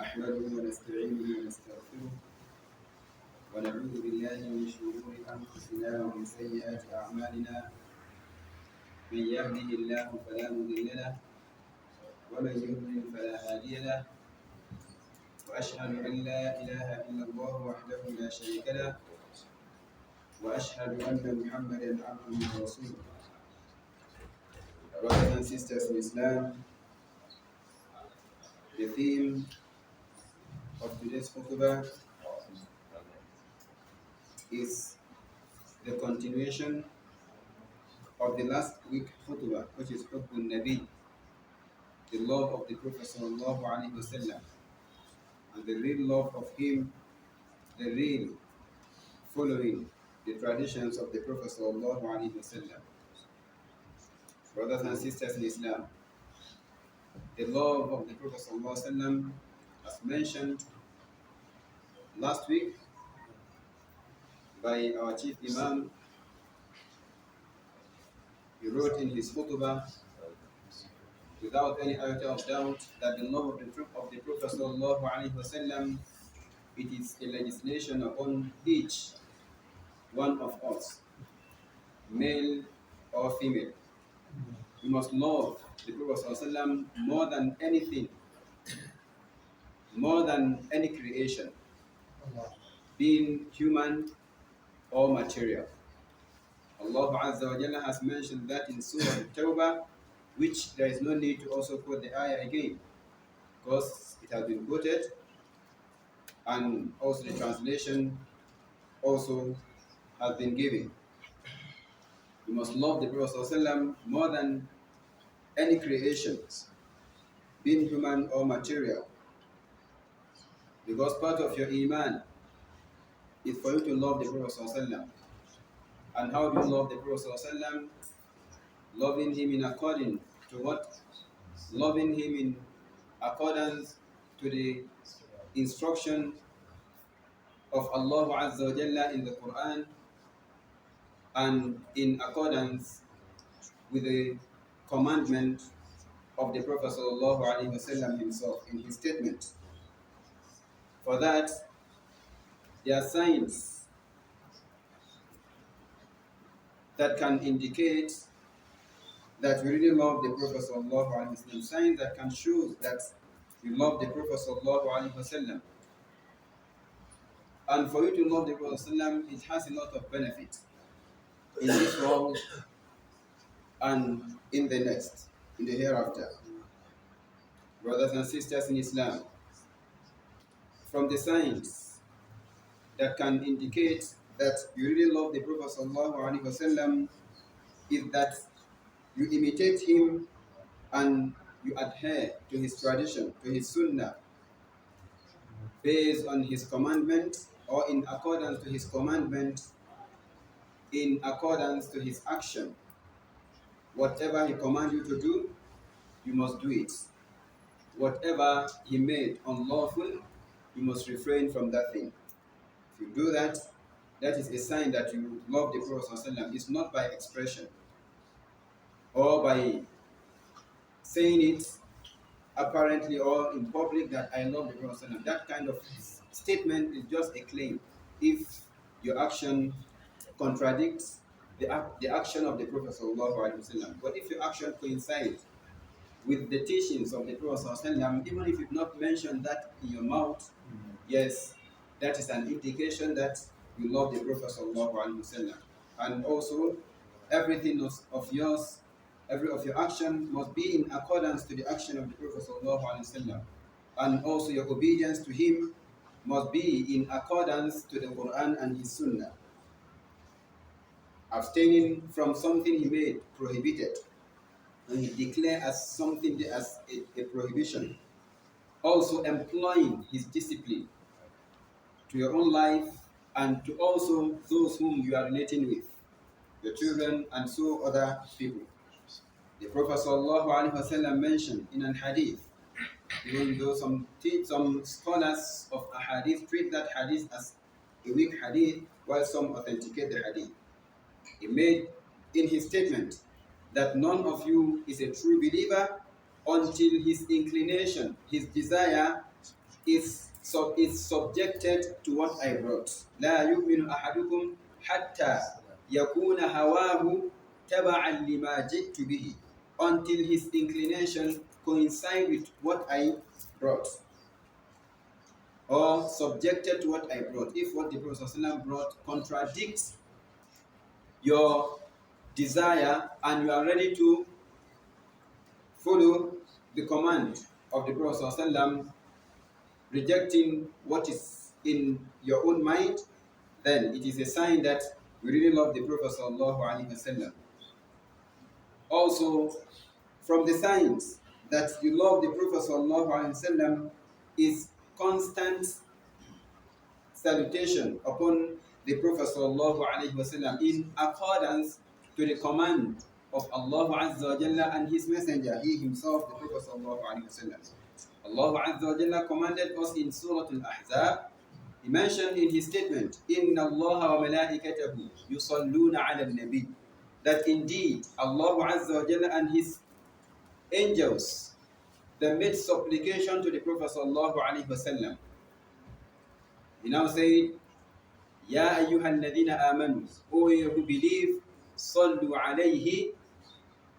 نحمده ونستعينه ونستغفره ونعوذ بالله من شرور أنفسنا ومن سيئات أعمالنا من يهده الله فلا مضل له ومن يضلل فلا هادي له وأشهد أن لا إله إلا الله وحده لا شريك له وأشهد أن محمدا عبده ورسوله. Brothers and sisters in Islam, the theme of today's khutbah is the continuation of the last week khutbah, which is Hubbun Nabi, the love of the Prophet sallallahu alaihi wasallam, and the real love of him, the real following the traditions of the Prophet sallallahu alaihi wasallam. Brothers and sisters in Islam, the love of the Prophet sallallahu alaihi wasallam, as mentioned last week by our chief Imam, he wrote in his khutbah without any iota of doubt that the love of the Prophet sallallahu alaihi wasallam, it is a legislation upon each one of us, male or female. We must love the Prophet sallallahu alaihi wasallam more than anything, more than any creation, being human or material. Allah Azza wa Jalla has mentioned that in Surah At-Tawbah, which there is no need to also quote the ayah again, because it has been quoted, and also the translation also has been given. You must love the Prophet ﷺ more than any creation, being human or material, because part of your iman is for you to love the Prophet ﷺ. And how do you love the Prophet ﷺ? Loving him in according to what? Loving him in accordance to the instruction of Allah Azza wa Jalla in the Quran, and in accordance with the commandment of the Prophet sallallahu alaihi wasallam himself in his statement. For that, there are signs that can indicate that we really love the Prophet sallallahu alaihi wasallam. Signs that can show that we love the Prophet sallallahu alaihi wasallam. And for you to love the Prophet sallallahu alaihi wasallam, it has a lot of benefit in this world and in the next, in the hereafter. Brothers and sisters in Islam, from the signs that can indicate that you really love the Prophet sallallahu alaihi wasallam is that you imitate him and you adhere to his tradition, to his sunnah, based on his commandment or in accordance to his commandment, in accordance to his action. Whatever he commands you to do, you must do it. Whatever he made unlawful, you must refrain from that thing. If you do that, that is a sign that you love the Prophet ﷺ. It's not by expression or by saying it apparently or in public that I love the Prophet ﷺ. That kind of statement is just a claim if your action contradicts the action of the Prophet ﷺ. But if your action coincides with the teachings of the Prophet ﷺ, even if you've not mentioned that in your mouth, yes, that is an indication that you love the Prophet ﷺ. And also, everything of yours, every of your action must be in accordance to the action of the Prophet ﷺ. And also your obedience to him must be in accordance to the Quran and his Sunnah. Abstaining from something he made prohibited, and he declared as something as a prohibition. Also employing his discipline to your own life and to also those whom you are relating with, your children and so other people. The Prophet ﷺ mentioned in an hadith, even though some scholars of a hadith treat that hadith as a weak hadith, while some authenticate the hadith. He made in his statement that none of you is a true believer until his inclination, his desire is subjected to what I brought. لا يؤمن أحدكم حتى يكون هواه تبعا لما جئت به, until his inclination coincide with what I brought, or subjected to what I brought. If what the Prophet ﷺ brought contradicts your desire and you are ready to follow the command of the Prophet ﷺ, rejecting what is in your own mind, then it is a sign that we really love the Prophet ﷺ. Also, from the signs that you love the Prophet ﷺ is constant salutation upon the Prophet ﷺ in accordance to the command of Allah Azza wa Jalla and His Messenger, He Himself, the Prophet ﷺ. Allah Azza wa Jalla commanded us in Surah Al-Ahzab. He mentioned in His statement, "Inna Allah wa malaikatahu yusalluna ala nabi," that indeed Allah Azza wa Jalla and His angels, they made supplication to the Prophet ﷺ. He now said, Ya ayyuhal ladina amanu, O you who believe, sallu alayhi,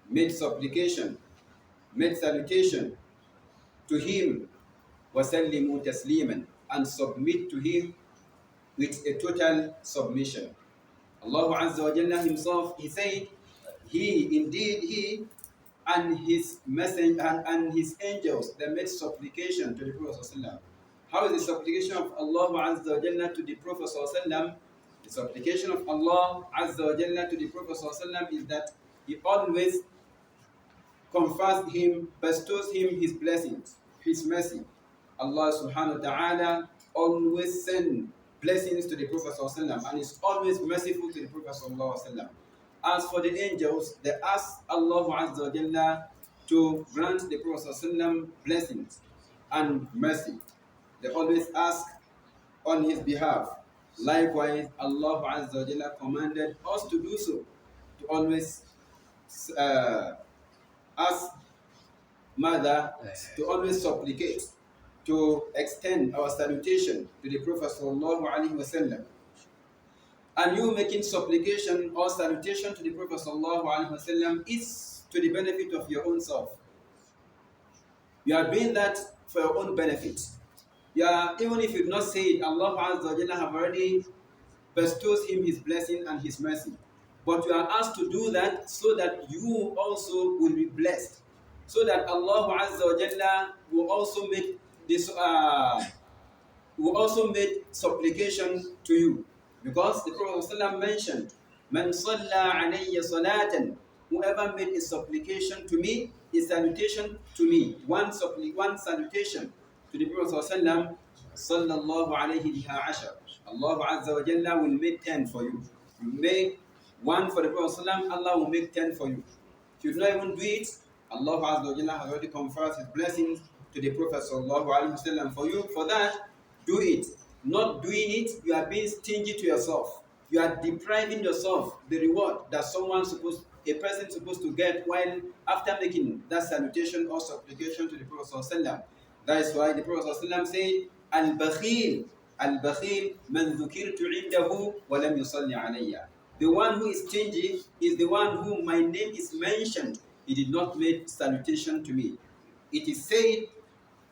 made supplication, made salutation to him, wasallimu tasliman, and submit to him with a total submission. Allah Azza wa Jalla Himself, He said, He, indeed He, and His messenger and His angels, they made supplication to the Prophet ﷺ. How is the supplication of Allah Azza wa Jalla to the Prophet ﷺ? The supplication of Allah Azza wa Jalla to the Prophet ﷺ is that He always confers him, bestows him His blessings, His mercy. Allah subhanahu wa ta'ala always sends blessings to the Prophet ﷺ and is always merciful to the Prophet ﷺ. As for the angels, they ask Allah Azza wa Jalla to grant the Prophet ﷺ blessings and mercy. They always ask on his behalf. Likewise, Allah Azza wa Jalla commanded us to do so, to always ask Mother, to always supplicate, to extend our salutation to the Prophet sallallahu alaihi wasallam. And you making supplication or salutation to the Prophet sallallahu alaihi wasallam is to the benefit of your own self. You are doing that for your own benefit. Even if you do not say it, Allah Azza wa Jalla have already bestows him His blessing and His mercy. But you are asked to do that so that you also will be blessed. So that Allah Azza wa Jalla will also make this will also make supplication to you. Because the Prophet ﷺ mentioned, Man salla alayya salatan, whoever made a supplication to me, a salutation to me, one salutation to the Prophet ﷺ, sallallahu alayhi biha ashar. Allah Azza wa Jalla will make 10 for you. You make one for the Prophet ﷺ, Allah will make 10 for you. If you do not even do it, Allah Azza wa Jalla has already conferred His blessings to the Prophet sallallahu alaihi wasallam for you. For that, do it. Not doing it, you are being stingy to yourself. You are depriving yourself the reward that a person supposed to get while after making that salutation or supplication to the Prophet sallallahu alaihi wasallam. That is why the Prophet sallallahu alaihi wasallam said, Al-Bakhil, Al-Bakhil, man dhukirtu indahu wa lam yusalli alayya. The one who is stingy is the one whom my name is mentioned. He did not make salutation to me. It is said,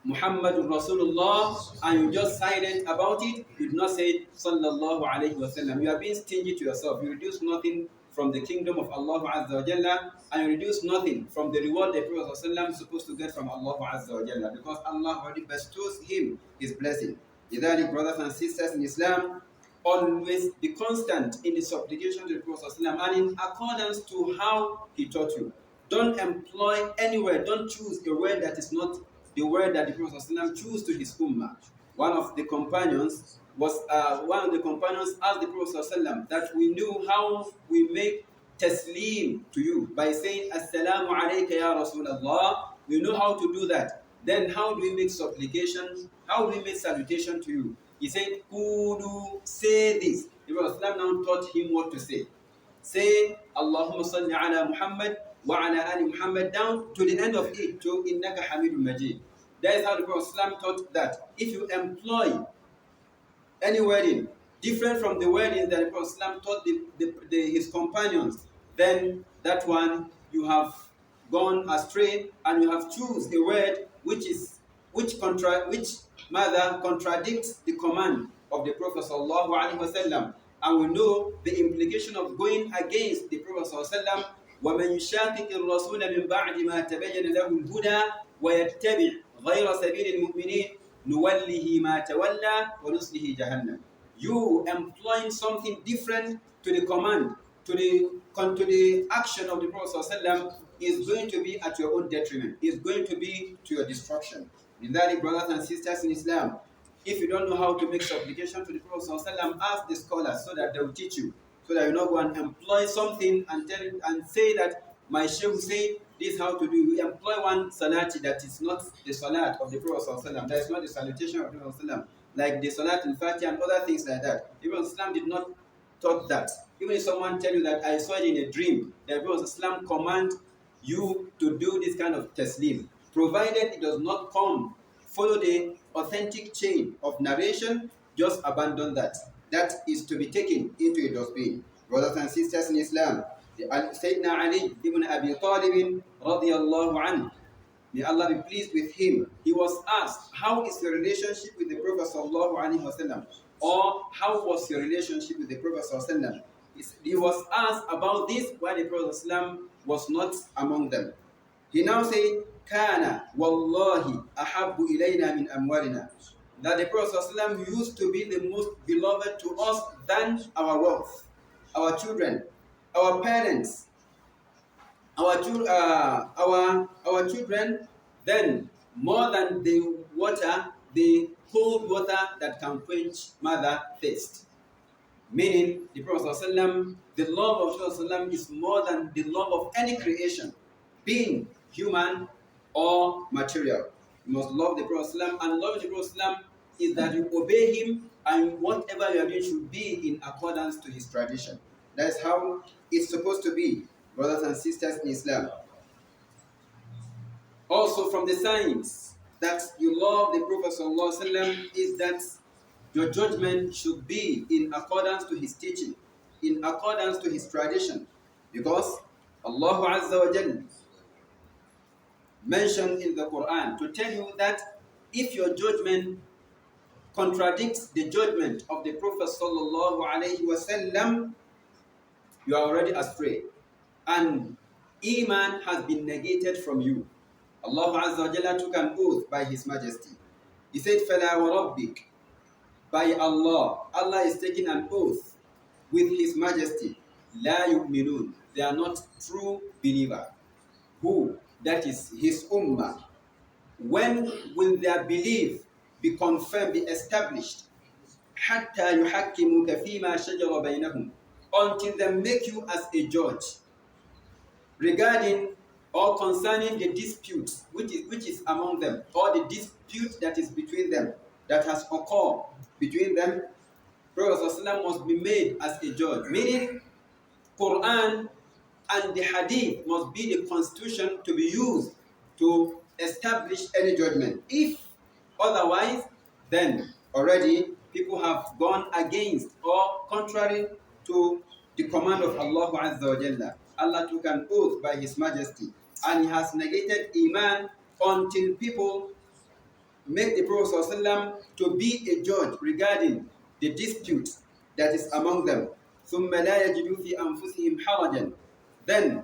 Muhammadur Rasulullah, and you just silent about it. You do not say Sallallahu Alaihi Wasallam. You are being stingy to yourself. You reduce nothing from the kingdom of Allah Azza wa Jalla, and you reduce nothing from the reward the Prophet ﷺ is supposed to get from Allah Azza wa Jalla, because Allah already bestows him His blessing. Lidhalik, brothers and sisters in Islam, always be constant in the supplication to the Prophet ﷺ and in accordance to how he taught you. Don't employ any word, don't choose a word that is not the word that the Prophet ﷺ chose to his ummah. One of the companions asked the Prophet ﷺ that we knew how we make taslim to you by saying As-salamu alayka ya Rasulallah. We know how to do that. Then how do we make supplication? How do we make salutation to you? He said, Kulu, say this. The Prophet ﷺ now taught him what to say. Say, Allahumma salli ala Muhammad wa ala ali Muhammad, down to the end of it, to Innaka Hamidun Majid. That is how the Prophet ﷺ taught that if you employ any wedding different from the wedding that the Prophet ﷺ taught his companions, then that one you have gone astray and you have choose a word which mother contradicts the command of the Prophet ﷺ. And we know the implication of going against the Prophet ﷺ. وَمَنْ يُشَاقِقِ الرَّسُولَ مِنْ بَعْدِ مَا تَبَيَّنَ لَهُ الْهُدَى وَيَتَّبِعْ غَيْرَ سَبِيلِ الْمُؤْمِنِينَ نُوَلِّهِ مَا تَوَلَّى وَنُصْلِهِ جَهَنَّمَ. You employing something different to the command, to the action of the Prophet ﷺ is going to be at your own detriment. Is going to be to your destruction. In that, brothers and sisters in Islam, if you don't know how to make supplication to the Prophet ﷺ, ask the scholars so that they will teach you, so that you not go and employ something and tell and say that my sheikh will say this is how to do. You employ one salati that is not the salat of the Prophet ﷺ. That is not the salutation of the Prophet ﷺ, like the salat in Fatiha and other things like that. The Prophet ﷺ did not taught that. Even if someone tell you that I saw it in a dream, the Prophet ﷺ command you to do this kind of taslim, provided it does not come follow the authentic chain of narration, just abandon that. That is to be taken into a dustbin. Brothers and sisters in Islam, Sayyidina Ali ibn Abi Talib radiyallahu anhu, may Allah be pleased with him, he was asked, how is your relationship with the Prophet sallallahu alaihi wasallam? Or how was your relationship with the Prophet sallallahu alaihi wasallam? He was asked about this while the Prophet sallallahu alaihi wasallam was not among them. He now said, Kana wallahi ahabbu ilayna min amwalina. That the Prophet ﷺ used to be the most beloved to us than our wealth, our children, our parents, our children, then more than the water, the cold water that can quench mother thirst. Meaning, the Prophet ﷺ, the love of the Prophet ﷺ is more than the love of any creation, being human or material. You must love the Prophet ﷺ, and loving the Prophet ﷺ is that you obey him, and whatever you are doing should be in accordance to his tradition. That is how it's supposed to be, brothers and sisters in Islam. Also, from the signs that you love the Prophet ﷺ is that your judgment should be in accordance to his teaching, in accordance to his tradition. Because Allah Azza wa Jalla mentioned in the Quran to tell you that if your judgment contradicts the judgment of the Prophet sallallahu alaihi wasallam, you are already astray, and Iman has been negated from you. Allah Azza wa Jalla took an oath by His Majesty. He said, "Fala wa rabbik," by Allah. Allah is taking an oath with His Majesty. La yu'minun, they are not true believer. Who? That is His ummah. When will their belief be confirmed, be established? Hatta yuhakkimuka fima shajara bainahum, until they make you as a judge regarding or concerning the dispute which is among them, or the dispute that is between them, that has occurred between them. Prophet ﷺ must be made as a judge, meaning Quran and the Hadith must be the constitution to be used to establish any judgment. If otherwise, then already people have gone against or contrary to the command of Allah Azza wa Jalla. Allah took an oath by His Majesty, and He has negated Iman until people make the Prophet ﷺ to be a judge regarding the dispute that is among them. ثُمَّ لَا يَجِدُوا فِي أَنفُسِهِمْ حَرَجًا. Then,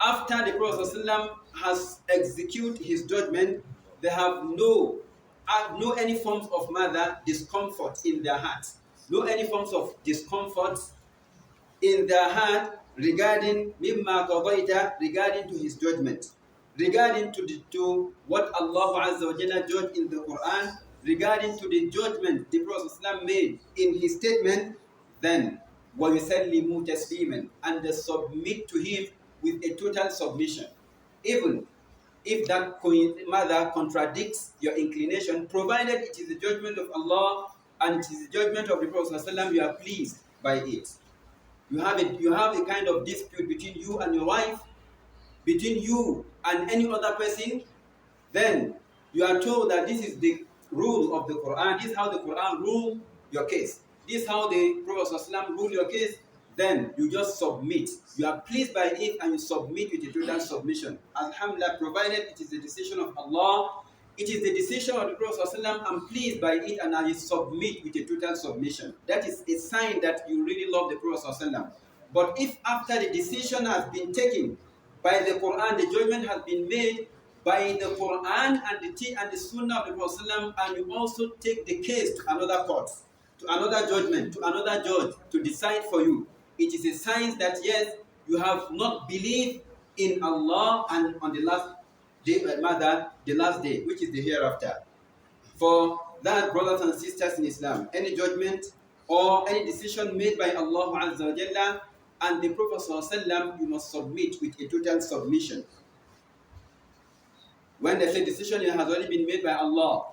after the Prophet ﷺ has executed his judgment, they have no any forms of discomfort in their hearts, no any forms of discomfort in their heart regarding mimma qadaita, regarding to his judgment, regarding to what Allah Azza wa Jalla judged in the Quran, regarding to the judgment the Prophet ﷺ made in his statement. Then وَيُسَلِّمُوا تَسْلِيمًا, and they submit to him with a total submission, even if that mother contradicts your inclination, provided it is the judgment of Allah and it is the judgment of the Prophet ﷺ, you are pleased by it. You have a kind of dispute between you and your wife, between you and any other person, then You are told that this is the rule of the Quran, this is how the Quran rule your case, this is how the Prophet ﷺ rule your case, then you just submit. You are pleased by it and you submit with a total submission. Alhamdulillah, provided it is the decision of Allah, it is the decision of the Prophet ﷺ, I'm pleased by it and I submit with a total submission. That is a sign that you really love the Prophet ﷺ. But if after the decision has been taken by the Quran, the judgment has been made by the Quran and the Sunnah of the Prophet ﷺ, and you also take the case to another court, to another judgment, to another judge to decide for you, it is a sign that yes, you have not believed in Allah and on the last day, the last day, which is the hereafter. For that, brothers and sisters in Islam, any judgment or any decision made by Allah Azza wa Jalla and the Prophet ﷺ, you must submit with a total submission. When they say decision has already been made by Allah,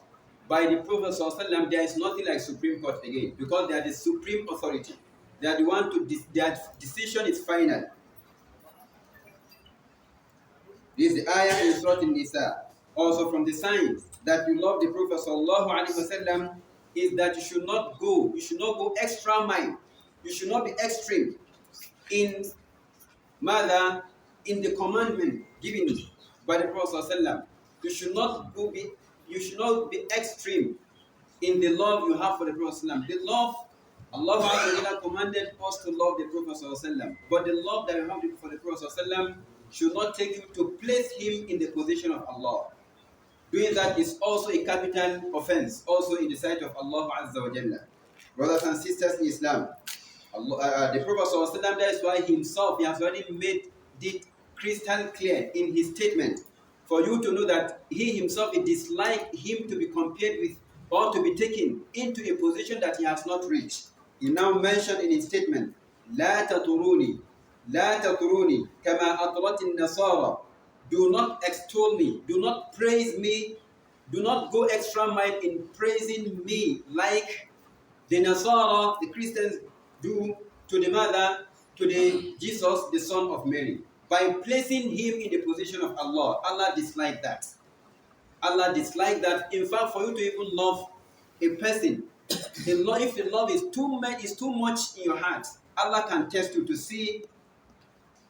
by the Prophet ﷺ, there is nothing like Supreme Court again, because they are the supreme authority. They are the one to their decision is final. This is the ayah in Surah An-Nisa. Also from the signs that you love the Prophet ﷺ is that you should not go extra mile. You should not be extreme in in the commandment given by the Prophet ﷺ. You should not be extreme in the love you have for the Prophet ﷺ. The love Allah commanded us to love the Prophet ﷺ. But the love that you have for the Prophet ﷺ should not take you to place him in the position of Allah. Doing that is also a capital offense, also in the sight of Allah Azza wa Jalla. Brothers and sisters in Islam, the Prophet ﷺ, that is why himself, he has already made it crystal clear in his statement for you to know that he himself, it dislikes him to be compared with or to be taken into a position that he has not reached. He now mentioned in his statement, لا تطروني كما أطرت النصارى. Do not extol me, do not praise me, do not go extra mile in praising me like the Nasara, the Christians, do to the Jesus, the son of Mary. By placing him in the position of Allah, Allah disliked that. Allah disliked that. In fact, for you to even love a person, if the love is too much in your heart, Allah can test you to see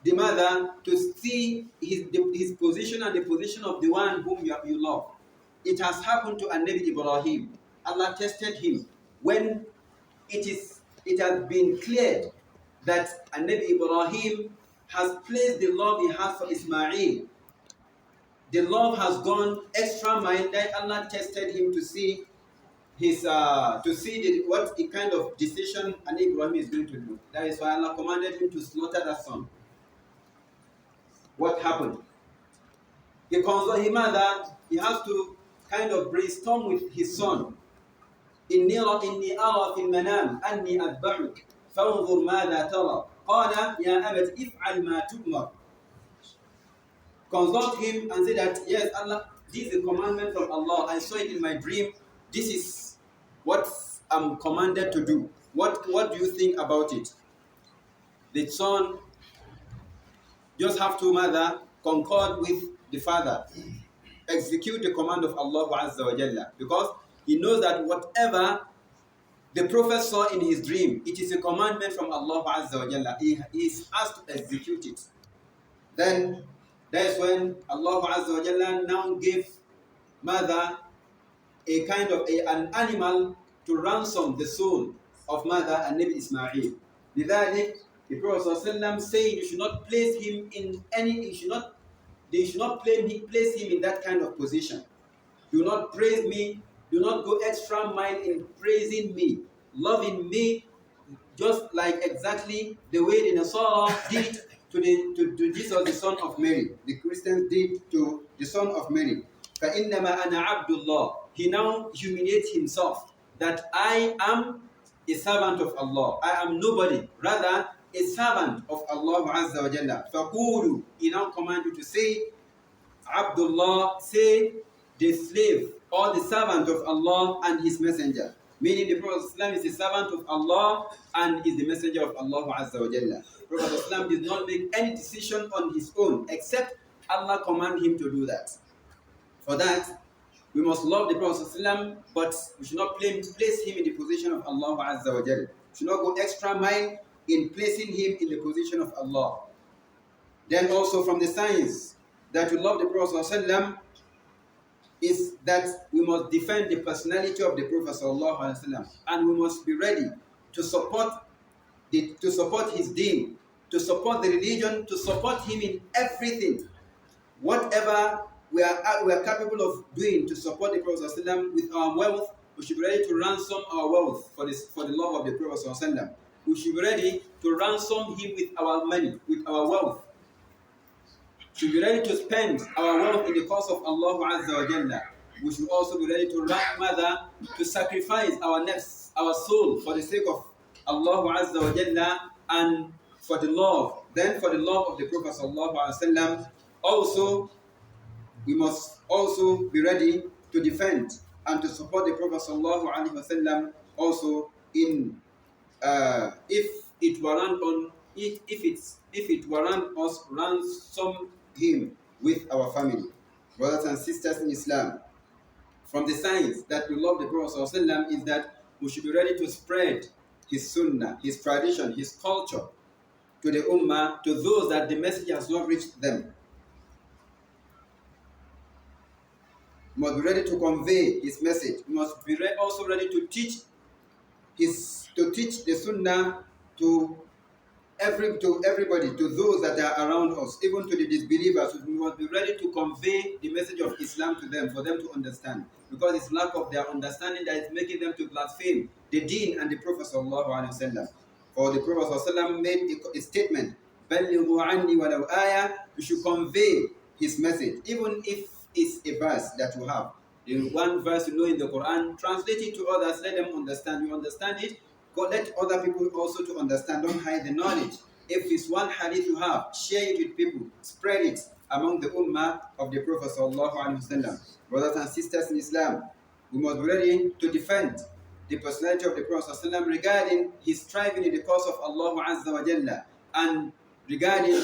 to see his position and the position of the one whom you love. It has happened to Nabi Ibrahim. Allah tested him when it has been cleared that Nabi Ibrahim has placed the love he has for Ismail. The love has gone extra mile. That Allah tested him to see what kind of decision Nabi Ibrahim is going to do. That is why Allah commanded him to slaughter that son. What happened? He has to kind of brainstorm with his son. إني أرى في المنام أني أذبحك فانظر ماذا ترى قال يا أبت افعل ما تؤمر. Consult him and say that yes, Allah, this is a commandment from Allah. I saw it in my dream. This is what I'm commanded to do. What do you think about it? The son just have to concord with the father, execute the command of Allah Azza wa Jalla, because he knows that whatever the Prophet saw in his dream, it is a commandment from Allah Azza wa Jalla. He is asked to execute it. Then that is when Allah Azza wa Jalla now gave a kind of an animal to ransom the soul of and Nabi Ismail. The Prophet ﷺ saying you should not place him in they should not place him in that kind of position. Do not praise me, do not go extra mile in praising me, loving me, just like exactly the way the Nasara did to Jesus, the son of Mary. The Christians did to the son of Mary. فَإِنَّمَا أَنَا عَبْدُ اللَّهِ. He now humiliates himself that I am a servant of Allah. I am nobody. Rather, a servant of Allah Azza wa Jalla. فَقُولُوا. He now commands you to say, Abdullah, say the slave or the servant of Allah and his messenger. Meaning the Prophet ﷺ is a servant of Allah and is the messenger of Allah Azza wa Jalla. Prophet ﷺ did not make any decision on his own except Allah command him to do that. For that, We must love the Prophet ﷺ, but we should not place him in the position of Allah Azza wa Jal. We should not go extra mile in placing him in the position of Allah. Then also from the signs that we love the Prophet ﷺ is that we must defend the personality of the Prophet ﷺ, and we must be ready to support his deen, to support the religion, to support him in everything. Whatever we are capable of doing to support the Prophet ﷺ with our wealth, we should be ready to ransom our wealth for the love of the Prophet ﷺ. We should be ready to ransom him with our money, with our wealth. We should be ready to spend our wealth in the cause of Allah Azza wa Jalla. We should also be ready to sacrifice our nafs, our soul, for the sake of Allah Azza wa Jalla, and for the love of the Prophet Sallallahu Alaihi Wasallam. Also, we must also be ready to defend and to support the Prophet Sallallahu Alaihi Wasallam also in if it warrant us ransom him with our family. Brothers and sisters in Islam, from the signs that we love the Prophet ﷺ is that we should be ready to spread his sunnah, his tradition, his culture to the ummah, to those that the message has not reached them. We must be ready to convey his message. We must be also ready to teach the sunnah to everybody, to those that are around us, even to the disbelievers. We must be ready to convey the message of Islam to them, for them to understand, because it's lack of their understanding that is making them to blaspheme the deen and the Prophet Sallallahu Alaihi Wasallam. For the Prophet Sallallahu Alaihi Wasallam made a statement, "Ballighu anni walau ayah." You should convey his message, even if it's a verse that you have. The one verse you know in the Quran, translate it to others, let them understand. You understand it, go let other people also to understand. Don't hide the knowledge. If it's one hadith you have, share it with people, spread it among the ummah of the Prophet Sallallahu Alaihi Wasallam. Brothers and sisters in Islam, we must be ready to defend the personality of the Prophet Sallallahu Alaihi Wasallam regarding his striving in the cause of Allah Azza wa Jalla, and regarding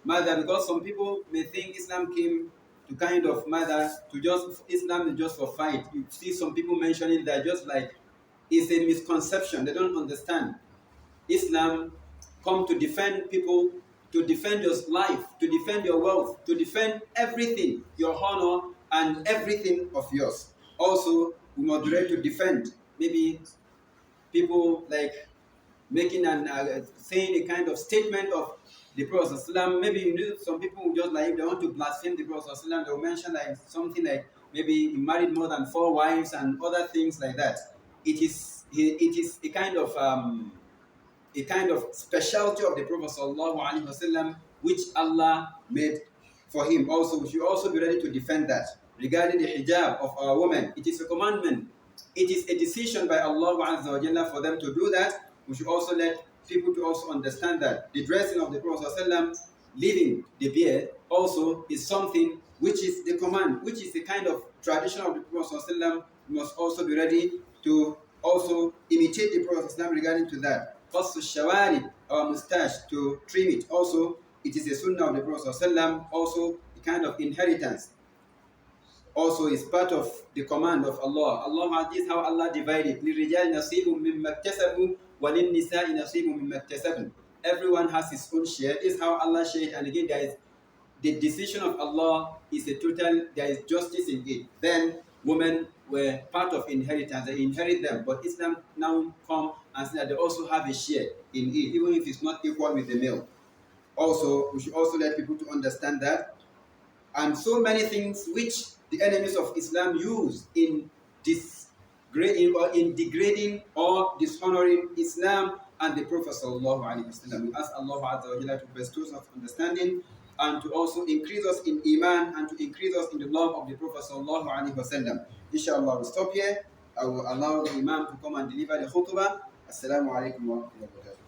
mother, because some people may think Islam came to kind of mother to just Islam is just for fight. You see some people mentioning that just like it's a misconception. They don't understand. Islam come to defend people, to defend your life, to defend your wealth, to defend everything, your honor and everything of yours. Also, we must be ready to defend maybe people like making saying a kind of statement of the Prophet ﷺ. Maybe you know, some people will just like, if they want to blaspheme the Prophet ﷺ, they will mention like something like maybe he married more than 4 wives and other things like that. It is a kind of specialty of the Prophet ﷺ, which Allah made for him. Also, we should also be ready to defend that. Regarding the hijab of our women, it is a commandment. It is a decision by Allah Azza wa Jalla for them to do that. We should also let people to also understand that the dressing of the Prophet ﷺ, leaving the beard, also is something which is the command, which is the kind of tradition of the Prophet ﷺ. We must also be ready to also imitate the Prophet ﷺ regarding to that. Qassu shawari, our mustache, to trim it. Also, it is a sunnah of the Prophet ﷺ, also a kind of inheritance. Also is part of the command of Allah. Allah, this is how Allah divided. لِلرِّجَالِ نَصِيبٌ مِّمَّا اكْتَسَبُوا وَلِلنِّسَاءِ نَصِيبٌ مِّمَّا اكْتَسَبْنَ. Everyone has his own share. This is how Allah shared. And again, there is the decision of Allah is a total, there is justice in it. Then women were part of inheritance. They inherit them. But Islam now come and say that they also have a share in it, even if it's not equal with the male. Also, we should also let people to understand that. And so many things which the enemies of Islam use in degrading or dishonoring Islam and the Prophet Sallallahu Alaihi Wasallam. We ask Allah Azza wa Jalla to bestow us understanding and to also increase us in Iman and to increase us in the love of the Prophet Sallallahu Alaihi Wasallam. Inshallah, we'll stop here. I will allow the Imam to come and deliver the khutbah. Assalamu alaikum wa rahmatullahi wa barakatuh.